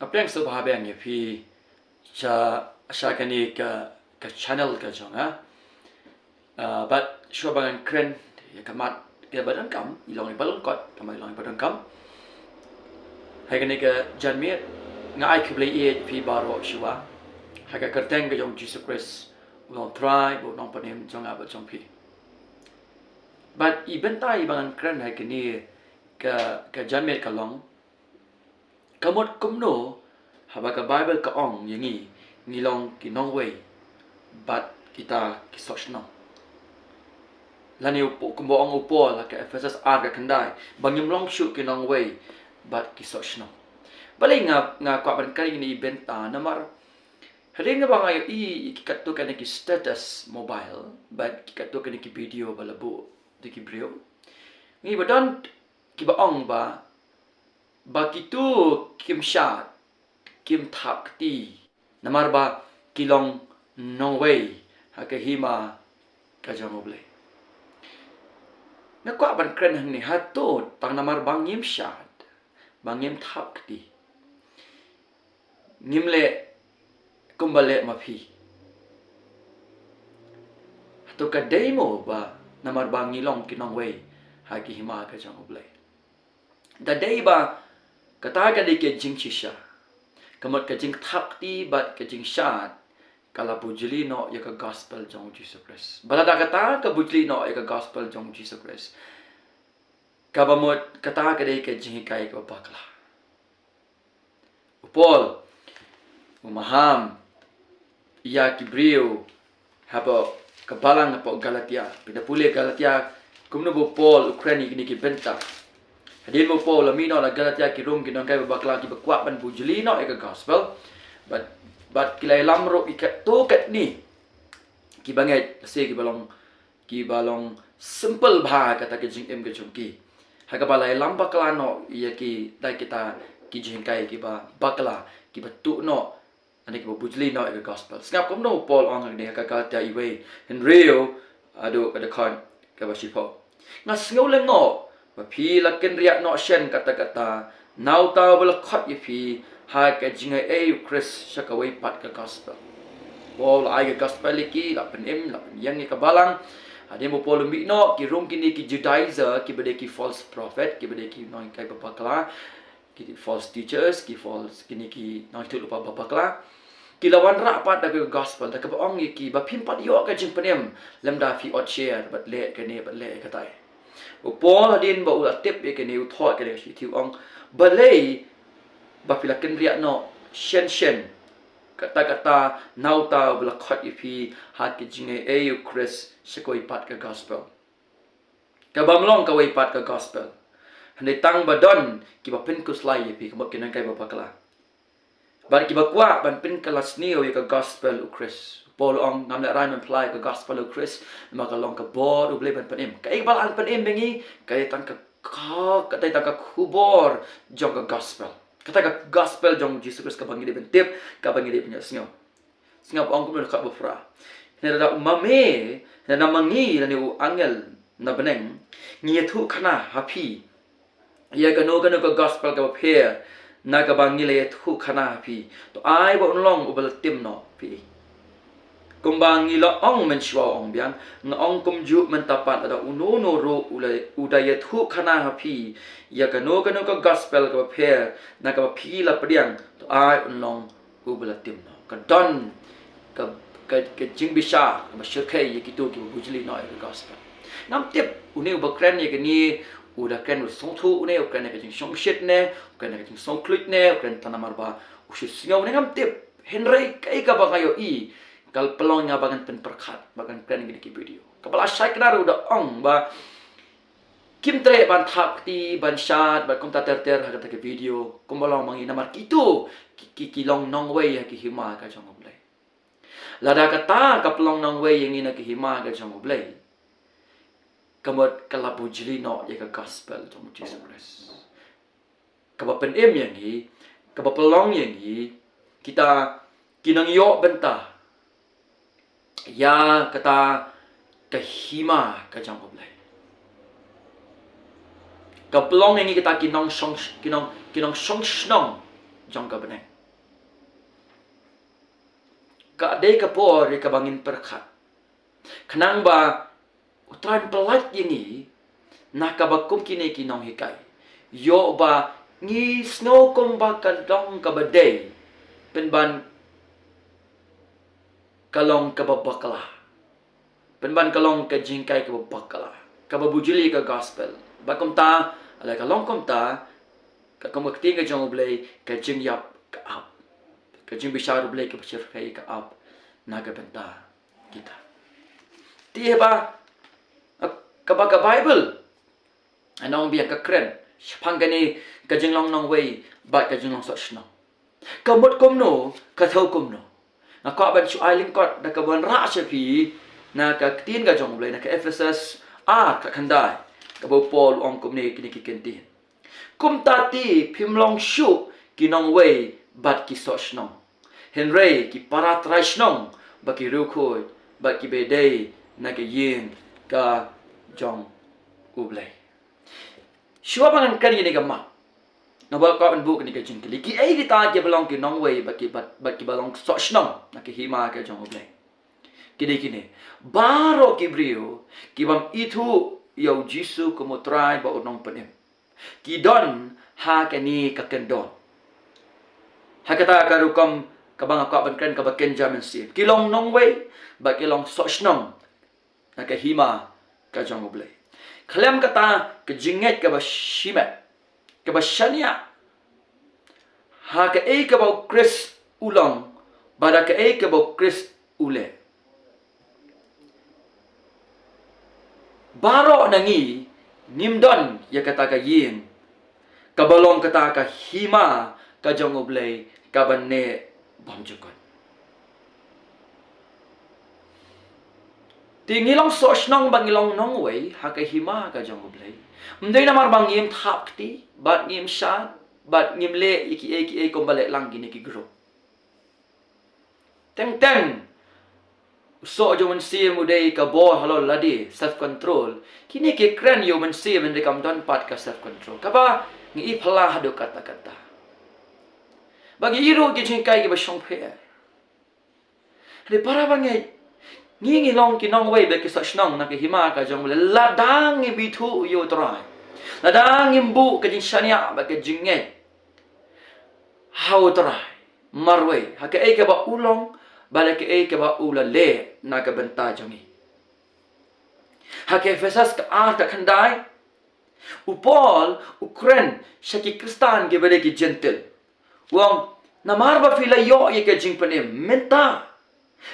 apa yang sebahagian ya pi saya kini ke channel ke jonga but shuabangan keren ya kamat dia badan kam ilong balon kot kamai ilong badan kam hai kini ke janmiat ngai ke blei pi baro shua hai ke kerteng ke jong Jesus Christ ulong try bu nong panem jonga ba jong pi but ibentai bangan keren hai kini ke janmiat kalong kamot kumno haba ka Bible ka ong yangi ngilong ki nongwei but kita ki sochno lani upo kumbo ong upo la ka Ephesus ar ka kandai bangim long shu ki nongwei but ki sochno bali nga kwa ban kari ni benta namar hadin nga bangay ki katto ka ki status mobile but ki katto ka ki video balabu de ki brio ngi badon ki ba ong ba bakitu kim shad kim takti namar ba kilong nongwei haka hima U Blei na kwa ban kren hang ni hato tang namar bang ngim shad bang ngim takti ngim le kumbale mapi hato ka demo ba namar bang ngilong kinongwei haka hima U Blei da day ba kata ka di ke jing chisha kamot ka jing takti bat ka jing shad kala bujli no ya ka gospel jong Jesus Christ balada kata ka bujli no ya ka gospel jong Jesus Christ kabamot kata ka di ka jing kai ka bakla upol umaham ya kibrio hapo kabalang hapo Galatia pinapuli Galatia kumno bo Paul Ukraine ni ki benta hadin mo po lamino la Galatia ki rum ki nong kai bakla ki bakwa ban bujli no eka gospel but kilai lamro ikat to kat ni ki bangai se ki balong simple bha kata ki jing em ke chumki ha ka balai lam bakla no ya ki dai kita ki jing kai ki ba bakla ki batu no ane ki bujli no eka gospel ngap kom no Paul ong ni ka Galatia iwe in real ado kada kon ka ba sipo ngas ngau le ngo và phi là kinh riak nọ shen kata now ta will cut you phi ha ka jinga e Chris sakaway pat ka gospel Paul ai ka gospel ki la pen em la yang ka balang ade mo Paul mi no ki rum kini ki Judaizer ki bade ki false prophet ki bade ki noi kai papakla ki false teachers ki false kini ki noi tu lupa papakla ki lawan ra pat da ka gospel da ka ong ki ba phim pat yo ka jing penem lamda fi ot share but le ka ne but le ka tai Paul hadin ba ula tip ke ni uthot ke si tiu ong balei ba pilaken ria no shen kata nauta bla khat ipi hat ke jinge e Chris sekoi pat ke gospel ka bamlong ka wei pat ke gospel hande tang badon ki ba pen kuslai ipi ka ken kai ba pakla bar ki ba kwa ban pen kalas ni o ka gospel Chris Paul ong ngam le rai apply ka gospel of Christ maka long ka bor U Blei ban panem ka bal an panem bengi ka tan ka tai tan ka khubor jong ka gospel kata ka gospel jong Jesus Christ ka bangi de ben tip ka bangi de punya singa ong ko ka bofra ne da mame ne na mangi ne u angel na beneng ngi thu khana happy ya ka no ka gospel ka phe na ka bangi le thu khana happy to ai bo long U Bel tim no pi kumbang ilo ong menshwa ong biang nga ong kumju mentapat ada uno no ro udaya thu khana hapi ya kano ka gospel ka pher na ka phi la priang to ai unlong U Bel tim no ka don ka jing bisha ma shirkai ye kitu ki bujli no ka gospel nam tip une ba kren ye ni uda kren song thu une kren ka jing song shit ne kren ka jing song click ne kren tanamar ba ushi singaw ne nam tip henry kai ka ba kayo i kal pelong nga bagan pen perkhat bagan kren gini ki video kapala shai knar uda ong ba kim tre ban thakti ban shad ba kom ta ter ha ki video kumbalong mangi namar kitu ki long nongwei ha ki hima ka jong U Blei lada kata ka pelong nongwei yang ina ki hima ka jong U Blei kamot kalabu jili no ya ka gospel jong Jesus Christ ka pen em yang hi ka pelong yang hi kita kinang yo bentah ya kata kahima ka jong U Blei ka pelong yang kita kinong song snong jong ka beneng ka dei ka por ka bangin perkhat khnang ba utran pelat yengi na ka ba kum kini ki nong hikai yo ba ngi snow kum ba ka dong ka ba dei pen ban kalong ka ba bakla pen ban kalong ka jingkai ka ba bakla ka ba bujuli ka gospel ba kum ta ala kalong kum ta ka kum ktien ka jong blei ka jing yap ka up ka jing bishar blei ka bachir kai ka up na ka benta kita ti ba ka ba ka bible anong biang ka kren panggani ka jing long nongwei ba ka jing long so shno ka mot kumno ka thau kumno na ka ban chu ai ling kot da ka ban ra che pi na ka ktien ka jong blei na ka Ephesus ka khandai ka bo Paul ong kumni kini ki kentin kum ta ti phim long shu ki nongwei bat ki so shno henrei ki parat rai shno ba ki ru khoi ba ki be dei na ka yin ka jong u blei shua bangan kan ni ka ma na ba ka ban bu ni ka jing ki ai ki ta ki belong ki nongwei ba ki belong so shno na ki hima ka jong u blei kini baro ki brio ki bam itu yo jisu ko mo try ba onong panem ki don ha ka ni ka kendon ha kata ka rukam ka bang ka ban kan ka ba ken jamin si ki long nongwei ba ki long so shno na ka hima ka jong u blei khlem kata ke jinget ka ba shime ka ba shania ha ka e ka ba Chris ulong ba da ka e ka ba Chris ule baro nangi nimdon ya kata ka yin ka balong kata ka hima ka jong u blei ka ban ne bam jukon Tingilong so shnong bangilong nongwei ha ka hima ka jong u blei mdei namar bang ngim thap ti bat ngim shad bat ngim le iki kom bale lang gini ki gro teng so jo men si mudei ka bo halo ladi self control kini ke kren yo men si men dekam don pat ka self control ka ba ngi phala hado kata bagi iro ki jingkai ki ba shong phe le para bangai ngi long ki nongwei be ki so shnong na ki hima ka jong le ladang ngi bitu yo trai ladang ngi bu ka jing shania ba ka jinget how trai marwei ha ka e ka ba ulong ba ka e ka ba ula le na ka benta jongi ha ka Ephesus ka ka khandai upol ukren shaki kristan ke bere ki gentle wong namar ba fila yo ye ka jing panem menta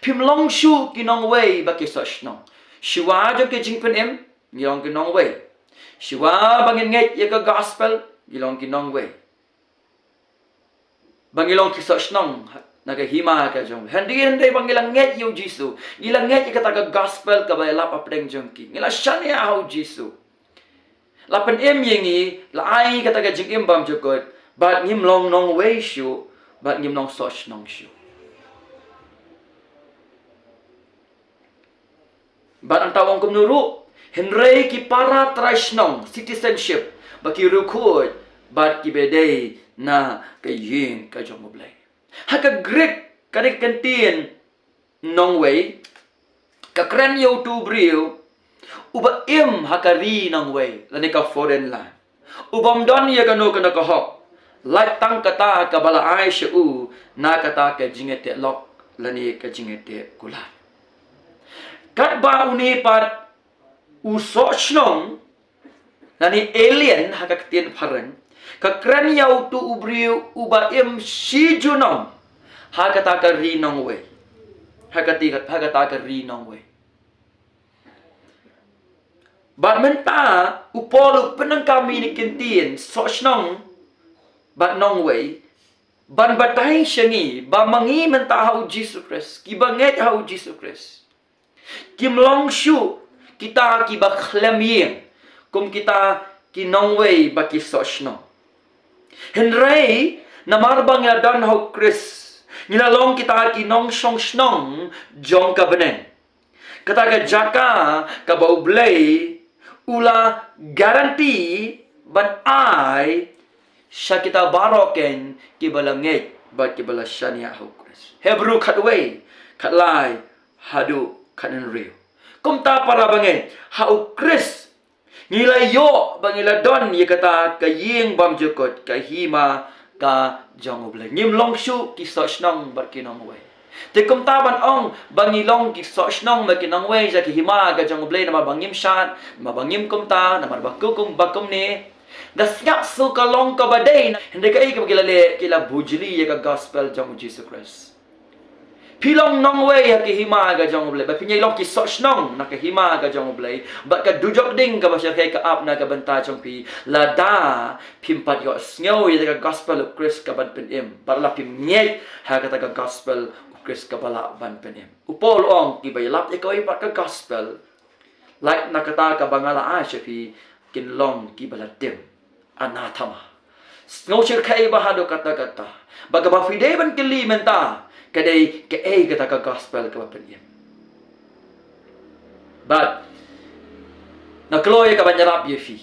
phim long shu ki nongwei ba ki so shnong shiwa jo ke jing panem ngilong ki nongwei shiwa bangin nget ye ka gospel ngilong ki nongwei bangilong ki so shnong na ka hima ka jong handi bangilang nget yo jisu ilang nget ye kata ka gospel ka ba la pa preng jong ki ngila shania how jisu lapan yengi la ai kata ka jing bam jokot bat ngim long nongwei shu bat ngim long so shnong shu bat ang tawang kumnuru henrei ki para traishnong citizenship baki rukut bat ki bedei na ka yin ka jong u blei ha ka Greek ka ni ktien nongwei ka kren yo tu brio uba im ha ka ri nongwei la ni ka foreign land ubam don ye ka no ka na ka hok lai tang kata ka bala ai shu na kata ka jingete lok la ni ka jingete kula kat ba uni pat uso shnong na ni alien ha ka ktien pharang ka kren yo tu ubrio uba im shi junong ha kata ka ri nongwei ha kata ka ri nongwei bat menta upol penang kami ni ktien so shnong bat nongwei ban batai shangi ba mangi menta hau Jesus Christ ki banget hau Jesus Christ kim long shu kita ki ba khlem yin kum kita ki nongwei ba ki so shnong henrei namar bang ya dan hau Christ nilalong kita ki nong shong shnong jong ka benen kata ka jaka ka ba u blei ula garanti ban ai sha kita baroken ki balanget ba ki bala shania hau Christ Hebrew khatway kat lai hadu kat real kum ta para bangen hau Chris ngila yo bangila don ye kata ka ying bam jukot ka hima ka jong blei ngim long shu ki so snong bar ki nongwei te kum ta ban ong bangilong ki so snong ma ki nongwei ja ki hima ka jong blei nama bangim shad ma bangim kum ta nama bakum bakum ne das ngap su ka long ka badai hende ka ai ka gila kila bujli ye ka gospel jong Jesus Christ pilong nongwei ha ki hima ga jong blei ba pinyai long ki so snong na ka hima ga jong blei ba ka dujok ding ka ba sya ka up na ka banta jong pi la da pimpat yo snyo ye ka gospel of Christ ka ban pen im bar la pim nyet ha ka ta ka gospel of Christ ka bala ban pen im upol ong ki ba lap e ko ipat ka gospel like na kata ka bangala a sya pi kin long ki bala tim anathama snyo chir kai ba hado kata ba ka ba fide ban kili menta kadai ke kata ka gospel ka peniem but na kloy ka banyarap ye fi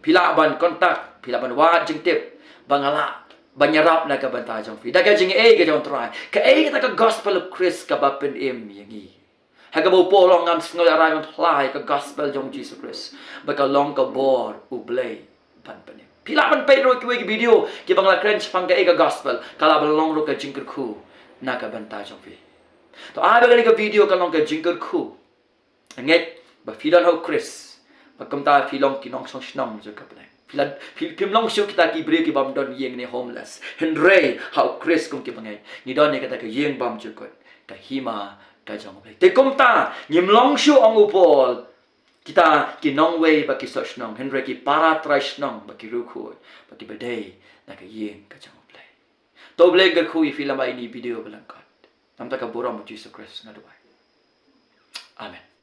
pila ban kontak pila ban wa jing tip bangala banyarap na ka banta jong fi daga jing ka jong try ka kata ka gospel of Christ ka ba peniem yangi haga bo polong ngam sngoy aray apply ka gospel jong Jesus Christ ba ka long ka bor u blei ban peniem pila ban Pedro ki video ki bangla cringe pang ka gospel kala balong ro ka jingker khu na ka banta jong fi to ai ba ka video ka long ka jingker khu nget ba filan ho Chris ba kam ta filong ki nong song snong jo ka ple filan film long show kita ki bre ki bam don yeng ne homeless henry how Chris kum ki bangai ni don ne ka ta ka yeng bam jo ko ka hima ka jong ple te kum ta nyim long show ong upol kita ki nongwei ba ki so snong henry ki para trai snong ba ki ru khu ba ki bedai na ka yeng ka jong ple to ble ga khu i film ai ni video belangkat nam ta ka boram Jesus Christ na duai amen.